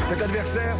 Cet adversaire,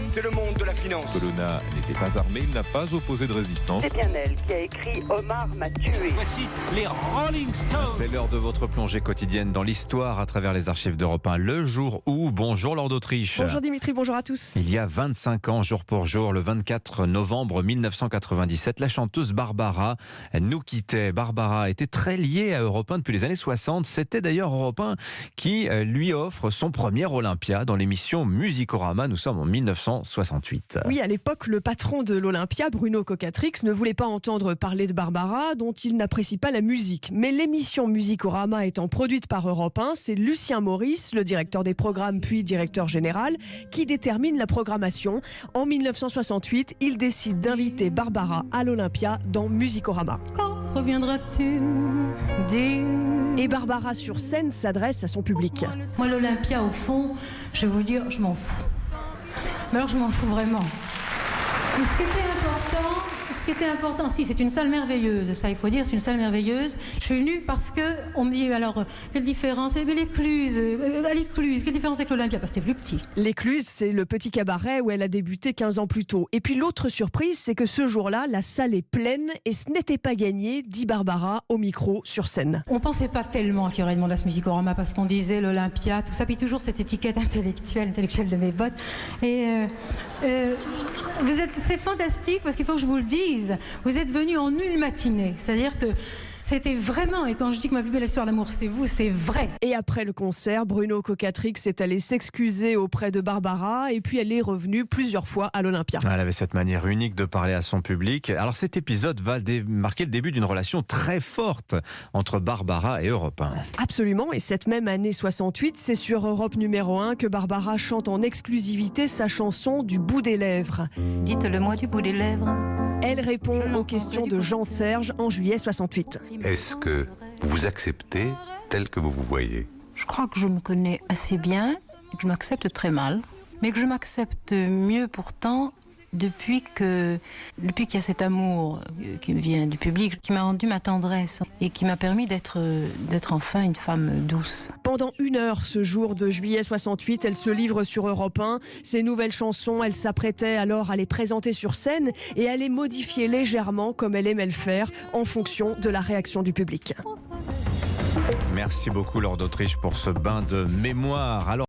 c'est le monde de la finance. Colonna n'était pas armé, il n'a pas opposé de résistance. C'est bien elle qui a écrit « Omar m'a tué ». Voici les Rolling Stones. C'est l'heure de votre plongée quotidienne dans l'histoire à travers les archives d'Europe 1. Le jour où, bonjour Laure d'Autriche. Bonjour Dimitri, bonjour à tous. Il y a 25 ans, jour pour jour, le 24 novembre 1997, la chanteuse Barbara nous quittait. Barbara était très liée à Europe 1 depuis les années 60. C'était d'ailleurs Europe 1 qui lui offre son premier Olympia dans l'émission Musicorama. Nous sommes en 1968. Oui, à l'époque, le patron de l'Olympia, Bruno Cocatrix, ne voulait pas entendre parler de Barbara, dont il n'apprécie pas la musique. Mais l'émission Musicorama étant produite par Europe 1, c'est Lucien Maurice, le directeur des programmes puis directeur général, qui détermine la programmation. En 1968, il décide d'inviter Barbara à l'Olympia dans Musicorama. Quand reviendras-tu dire... Et Barbara sur scène s'adresse à son public. Moi, l'Olympia, au fond, je vais vous dire, je m'en fous. Mais alors, je m'en fous vraiment. Mais ce qui était important, si, c'est une salle merveilleuse, ça il faut dire, c'est une salle merveilleuse. Je suis venue parce que on me dit, alors, quelle différence? Mais l'Écluse, quelle différence avec l'Olympia? Parce que c'était plus petit. L'Écluse, c'est le petit cabaret où elle a débuté 15 ans plus tôt. Et puis l'autre surprise, c'est que ce jour-là, la salle est pleine et ce n'était pas gagné, dit Barbara au micro sur scène. On pensait pas tellement qu'il y aurait de monde à ce Musicorama parce qu'on disait l'Olympia, tout ça, puis toujours cette étiquette intellectuelle de mes bottes. Et c'est fantastique parce qu'il faut que je vous le dise. Vous êtes venus en une matinée, c'est-à-dire que c'était vraiment, et quand je dis que ma plus belle histoire d'amour c'est vous, c'est vrai. Et après le concert, Bruno Cocatrix est allé s'excuser auprès de Barbara et puis elle est revenue plusieurs fois à l'Olympia. Elle avait cette manière unique de parler à son public. Alors cet épisode va marquer le début d'une relation très forte entre Barbara et Europe 1. Absolument, et cette même année 68, c'est sur Europe numéro 1 que Barbara chante en exclusivité sa chanson du bout des lèvres. Dites-le-moi du bout des lèvres. Elle répond aux questions de Jean-Serge en juillet 68. Est-ce que vous vous acceptez tel que vous vous voyez? Je crois que je me connais assez bien et que je m'accepte très mal, mais que je m'accepte mieux pourtant depuis qu'il y a cet amour qui me vient du public, qui m'a rendu ma tendresse et qui m'a permis d'être enfin une femme douce. Pendant 1 heure ce jour de juillet 68, elle se livre sur Europe 1. Ses nouvelles chansons, elle s'apprêtait alors à les présenter sur scène et à les modifier légèrement comme elle aimait le faire en fonction de la réaction du public. Merci beaucoup Laure d'Autriche pour ce bain de mémoire. Alors